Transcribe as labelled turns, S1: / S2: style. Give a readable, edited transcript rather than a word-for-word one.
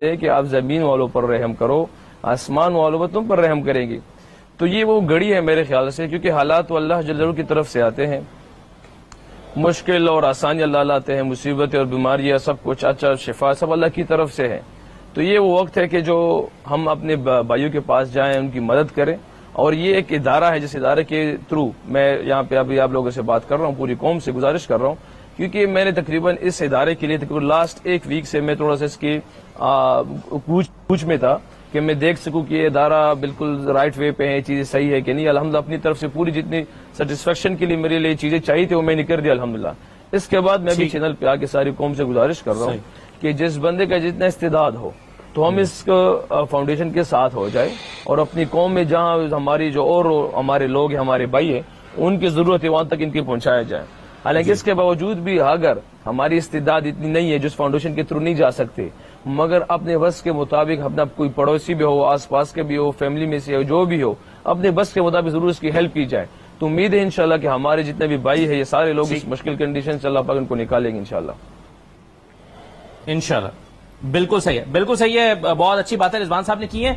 S1: ہے کہ آپ زمین والوں پر رحم کرو، آسمان والوں پر تم پر رحم کریں گے. تو یہ وہ گھڑی ہے میرے خیال سے، کیونکہ حالات تو اللہ جل جلالہ کی طرف سے آتے ہیں، مشکل اور آسانی اللہ لاتے ہیں، مصیبتیں اور بیماریاں سب کچھ، اچھا شفا سب اللہ کی طرف سے ہے. تو یہ وہ وقت ہے کہ جو ہم اپنے بھائیوں کے پاس جائیں، ان کی مدد کریں. اور یہ ایک ادارہ ہے جس ادارے کے تھرو میں یہاں پہ ابھی آپ لوگوں سے بات کر رہا ہوں، پوری قوم سے گزارش کر رہا ہوں، کیونکہ میں نے تقریباً اس ادارے کے لیے تقریباً لاسٹ ایک ویک سے میں تھوڑا سا اس کی پوچھ میں تھا کہ میں دیکھ سکوں کہ یہ ادارہ بالکل رائٹ وے پہ ہے، چیزیں صحیح ہے کہ نہیں. الحمدللہ اپنی طرف سے پوری جتنی سیٹسفیکشن کے لیے میرے لیے چیزیں چاہیے تھی وہ میں نے کر دیا الحمدللہ. اس کے بعد میں بھی چینل پہ آ کے ساری قوم سے گزارش کر رہا ہوں کہ جس بندے کا جتنا استعداد ہو تو ہم اس فاؤنڈیشن کے ساتھ ہو جائے، اور اپنی قوم میں جہاں ہماری جو اور ہمارے لوگ ہیں، ہمارے بھائی ہیں، ان کی ضرورت ہے وہاں تک ان کی پہنچایا جائے. حالانکہ اس کے باوجود بھی اگر ہماری استعداد اتنی نہیں ہے جس فاؤنڈیشن کے تھرو نہیں جا سکتے، مگر اپنے بس کے مطابق اپنا کوئی پڑوسی بھی ہو، آس پاس کے بھی ہو، فیملی میں سے ہو، جو بھی ہو، اپنے بس کے مطابق ضرور اس کی ہیلپ کی جائے. تو امید ہے انشاءاللہ کہ ہمارے جتنے بھی بھائی ہیں یہ سارے لوگ اس مشکل کنڈیشن سے اللہ پاک ان کو نکالیں گے انشاءاللہ.
S2: انشاءاللہ. بالکل صحیح ہے، بالکل صحیح ہے. بہت اچھی باتیں رضوان صاحب نے کی ہیں.